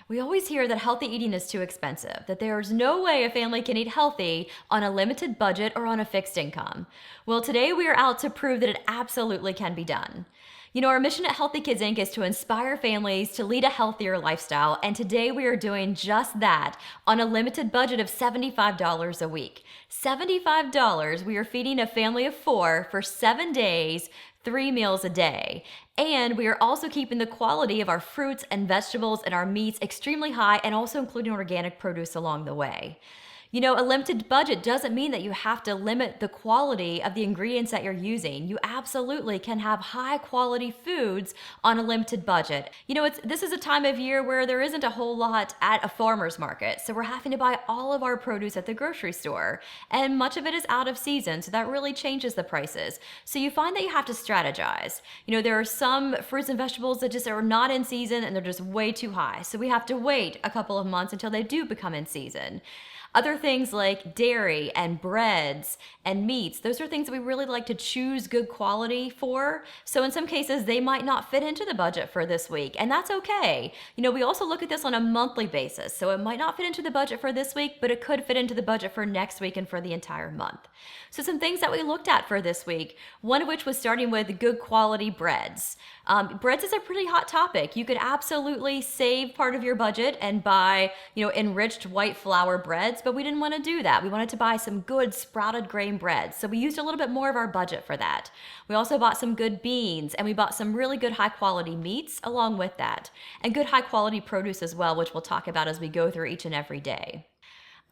We always hear that healthy eating is too expensive, that there's no way a family can eat healthy on a limited budget or on a fixed income. Well, today we are out to prove that it absolutely can be done. Our mission at Healthy Kids Inc. is to inspire families to lead a healthier lifestyle, and today we are doing just that on a limited budget of $75 a week. $75, we are feeding a family of 4 for 7 days, 3 meals a day. And we are also keeping the quality of our fruits and vegetables and our meats extremely high, and also including organic produce along the way. A limited budget doesn't mean that you have to limit the quality of the ingredients that you're using. You absolutely can have high quality foods on a limited budget. This is a time of year where there isn't a whole lot at a farmer's market, so we're having to buy all of our produce at the grocery store, and much of it is out of season, so that really changes the prices. So you find that you have to strategize. There are some fruits and vegetables that just are not in season and they're just way too high, so we have to wait a couple of months until they do become in season. Other things like dairy and breads and meats, those are things that we really like to choose good quality for. So in some cases, they might not fit into the budget for this week, and that's okay. We also look at this on a monthly basis, so it might not fit into the budget for this week, but it could fit into the budget for next week and for the entire month. So some things that we looked at for this week, one of which was starting with good quality breads. Breads is a pretty hot topic. You could absolutely save part of your budget and buy, enriched white flour breads, but we didn't want to do that. We wanted to buy some good sprouted grain bread, so we used a little bit more of our budget for that. We also bought some good beans, and we bought some really good high quality meats along with that, and good high quality produce as well, which we'll talk about as we go through each and every day.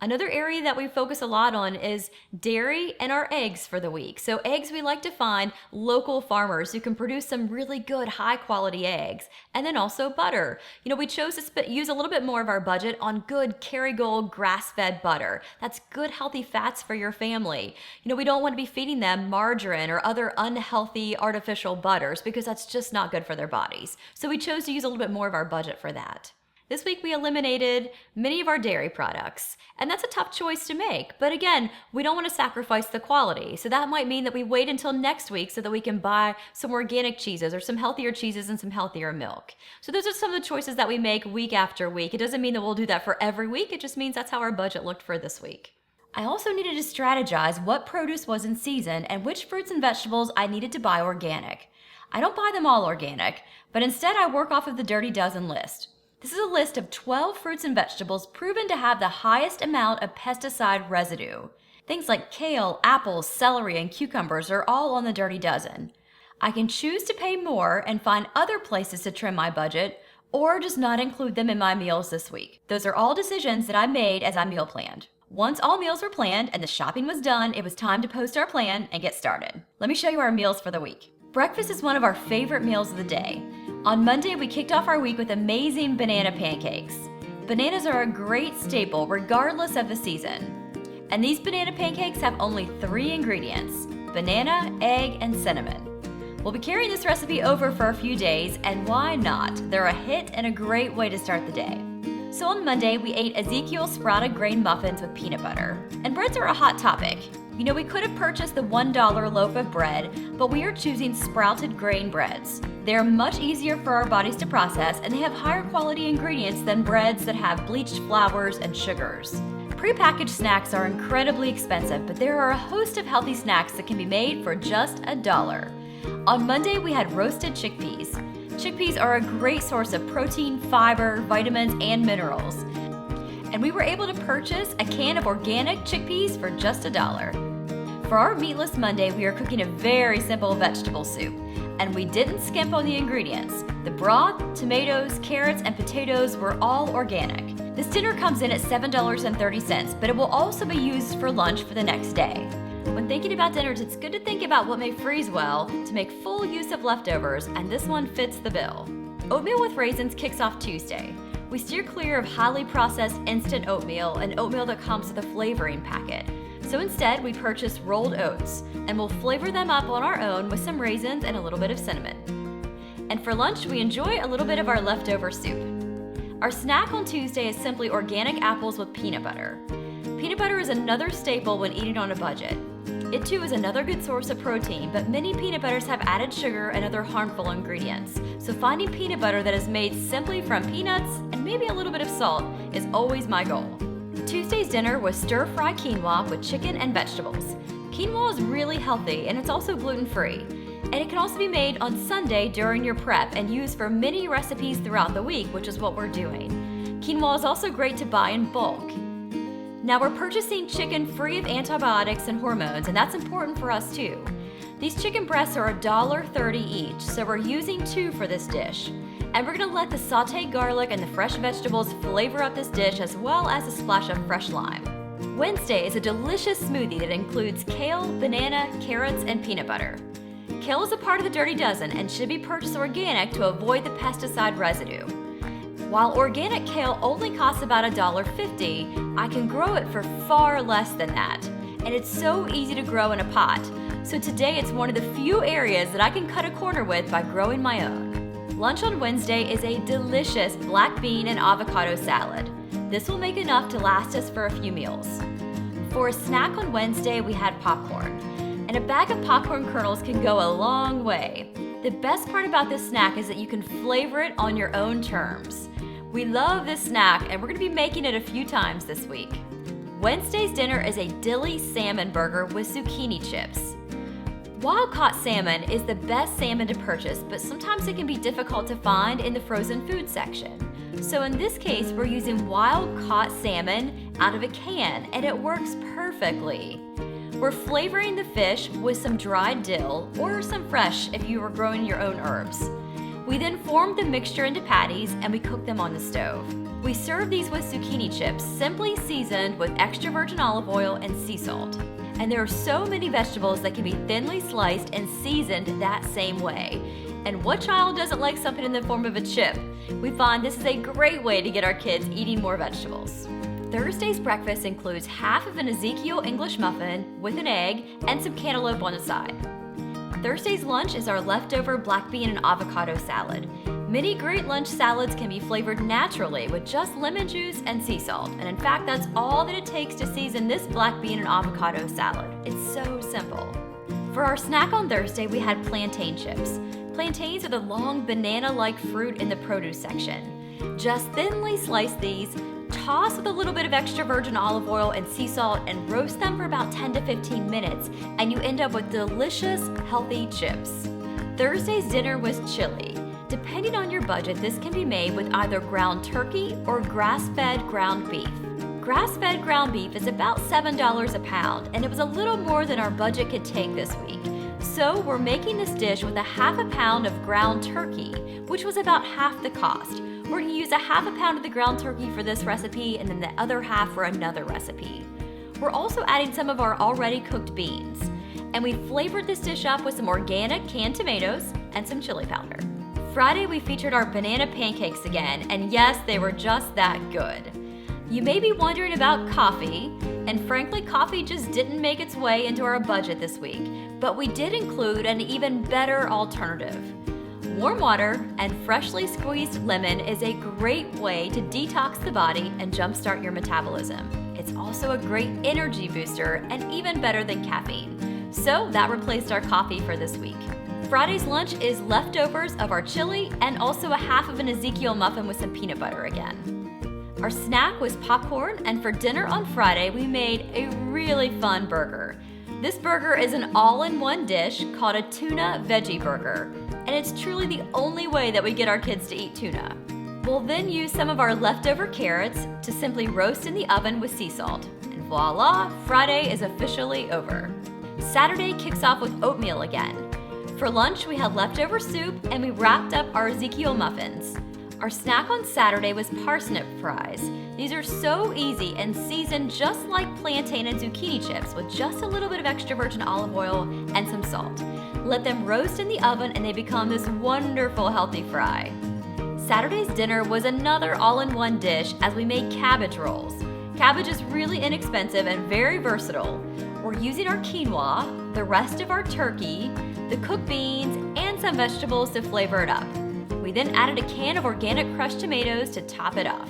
Another area that we focus a lot on is dairy and our eggs for the week. So eggs, we like to find local farmers who can produce some really good high quality eggs. And then also butter. We chose to use a little bit more of our budget on good Kerrygold grass-fed butter. That's good healthy fats for your family. We don't want to be feeding them margarine or other unhealthy artificial butters because that's just not good for their bodies. So we chose to use a little bit more of our budget for that. This week we eliminated many of our dairy products, and that's a tough choice to make. But again, we don't want to sacrifice the quality. So that might mean that we wait until next week so that we can buy some organic cheeses or some healthier cheeses and some healthier milk. So those are some of the choices that we make week after week. It doesn't mean that we'll do that for every week. It just means that's how our budget looked for this week. I also needed to strategize what produce was in season and which fruits and vegetables I needed to buy organic. I don't buy them all organic, but instead I work off of the Dirty Dozen list. This is a list of 12 fruits and vegetables proven to have the highest amount of pesticide residue. Things like kale, apples, celery, and cucumbers are all on the Dirty Dozen. I can choose to pay more and find other places to trim my budget, or just not include them in my meals this week. Those are all decisions that I made as I meal planned. Once all meals were planned and the shopping was done, it was time to post our plan and get started. Let me show you our meals for the week. Breakfast is one of our favorite meals of the day. On Monday, we kicked off our week with amazing banana pancakes. Bananas are a great staple regardless of the season. And these banana pancakes have only 3 ingredients: banana, egg, and cinnamon. We'll be carrying this recipe over for a few days, and why not? They're a hit and a great way to start the day. So on Monday, we ate Ezekiel sprouted grain muffins with peanut butter. And breads are a hot topic. We could have purchased the $1 loaf of bread, but we are choosing sprouted grain breads. They are much easier for our bodies to process, and they have higher quality ingredients than breads that have bleached flours and sugars. Prepackaged snacks are incredibly expensive, but there are a host of healthy snacks that can be made for just $1. On Monday, we had roasted chickpeas. Chickpeas are a great source of protein, fiber, vitamins, and minerals. And we were able to purchase a can of organic chickpeas for just $1. For our Meatless Monday, we are cooking a very simple vegetable soup, and we didn't skimp on the ingredients. The broth, tomatoes, carrots, and potatoes were all organic. This dinner comes in at $7.30, but it will also be used for lunch for the next day. When thinking about dinners, it's good to think about what may freeze well to make full use of leftovers, and this one fits the bill. Oatmeal with raisins kicks off Tuesday. We steer clear of highly processed instant oatmeal and oatmeal that comes with a flavoring packet. So instead, we purchased rolled oats, and we'll flavor them up on our own with some raisins and a little bit of cinnamon. And for lunch, we enjoy a little bit of our leftover soup. Our snack on Tuesday is simply organic apples with peanut butter. Peanut butter is another staple when eating on a budget. It too is another good source of protein, but many peanut butters have added sugar and other harmful ingredients. So finding peanut butter that is made simply from peanuts and maybe a little bit of salt is always my goal. Tuesday's dinner was stir-fry quinoa with chicken and vegetables. Quinoa is really healthy and it's also gluten-free. And it can also be made on Sunday during your prep and used for many recipes throughout the week, which is what we're doing. Quinoa is also great to buy in bulk. Now we're purchasing chicken free of antibiotics and hormones, and that's important for us too. These chicken breasts are $1.30 each, so we're using 2 for this dish. And we're gonna let the sauteed garlic and the fresh vegetables flavor up this dish as well as a splash of fresh lime. Wednesday is a delicious smoothie that includes kale, banana, carrots, and peanut butter. Kale is a part of the Dirty Dozen and should be purchased organic to avoid the pesticide residue. While organic kale only costs about $1.50, I can grow it for far less than that. And it's so easy to grow in a pot. So today it's one of the few areas that I can cut a corner with by growing my own. Lunch on Wednesday is a delicious black bean and avocado salad. This will make enough to last us for a few meals. For a snack on Wednesday, we had popcorn. And a bag of popcorn kernels can go a long way. The best part about this snack is that you can flavor it on your own terms. We love this snack and we're gonna be making it a few times this week. Wednesday's dinner is a dilly salmon burger with zucchini chips. Wild-caught salmon is the best salmon to purchase, but sometimes it can be difficult to find in the frozen food section. So in this case, we're using wild-caught salmon out of a can, and it works perfectly. We're flavoring the fish with some dried dill or some fresh if you were growing your own herbs. We then formed the mixture into patties and we cooked them on the stove. We serve these with zucchini chips, simply seasoned with extra virgin olive oil and sea salt. And there are so many vegetables that can be thinly sliced and seasoned that same way. And what child doesn't like something in the form of a chip? We find this is a great way to get our kids eating more vegetables. Thursday's breakfast includes half of an Ezekiel English muffin with an egg and some cantaloupe on the side. Thursday's lunch is our leftover black bean and avocado salad. Many great lunch salads can be flavored naturally with just lemon juice and sea salt. And in fact, that's all that it takes to season this black bean and avocado salad. It's so simple. For our snack on Thursday, we had plantain chips. Plantains are the long banana-like fruit in the produce section. Just thinly slice these, toss with a little bit of extra virgin olive oil and sea salt, and roast them for about 10 to 15 minutes, and you end up with delicious, healthy chips. Thursday's dinner was chili. Depending on your budget, this can be made with either ground turkey or grass-fed ground beef. Grass-fed ground beef is about $7 a pound, and it was a little more than our budget could take this week. So we're making this dish with a half a pound of ground turkey, which was about half the cost. We're going to use a half a pound of the ground turkey for this recipe and then the other half for another recipe. We're also adding some of our already cooked beans. And we flavored this dish up with some organic canned tomatoes and some chili powder. Friday, we featured our banana pancakes again, and yes, they were just that good. You may be wondering about coffee, and frankly, coffee just didn't make its way into our budget this week, but we did include an even better alternative. Warm water and freshly squeezed lemon is a great way to detox the body and jumpstart your metabolism. It's also a great energy booster and even better than caffeine. So that replaced our coffee for this week. Friday's lunch is leftovers of our chili and also a half of an Ezekiel muffin with some peanut butter again. Our snack was popcorn, and for dinner on Friday, we made a really fun burger. This burger is an all-in-one dish called a tuna veggie burger, and it's truly the only way that we get our kids to eat tuna. We'll then use some of our leftover carrots to simply roast in the oven with sea salt. And voila, Friday is officially over. Saturday kicks off with oatmeal again. For lunch, we had leftover soup and we wrapped up our Ezekiel muffins. Our snack on Saturday was parsnip fries. These are so easy and seasoned just like plantain and zucchini chips with just a little bit of extra virgin olive oil and some salt. Let them roast in the oven and they become this wonderful healthy fry. Saturday's dinner was another all-in-one dish as we made cabbage rolls. Cabbage is really inexpensive and very versatile. We're using our quinoa, the rest of our turkey, the cooked beans, and some vegetables to flavor it up. We then added a can of organic crushed tomatoes to top it off.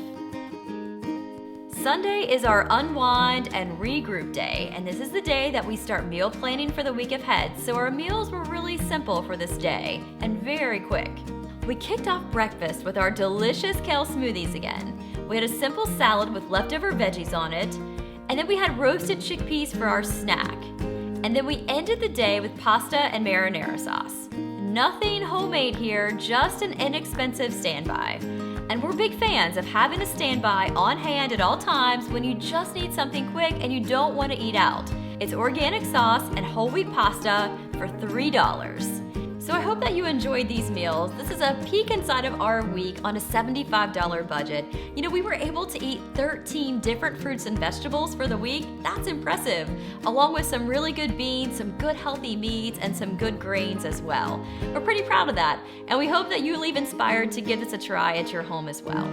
Sunday is our unwind and regroup day, and this is the day that we start meal planning for the week ahead, so our meals were really simple for this day and very quick. We kicked off breakfast with our delicious kale smoothies again. We had a simple salad with leftover veggies on it, and then we had roasted chickpeas for our snack. And then we ended the day with pasta and marinara sauce. Nothing homemade here, just an inexpensive standby. And we're big fans of having a standby on hand at all times when you just need something quick and you don't want to eat out. It's organic sauce and whole wheat pasta for $3. So I hope that you enjoyed these meals. This is a peek inside of our week on a $75 budget. You know, we were able to eat 13 different fruits and vegetables for the week. That's impressive, along with some really good beans, some good healthy meats, and some good grains as well. We're pretty proud of that, and we hope that you leave inspired to give this a try at your home as well.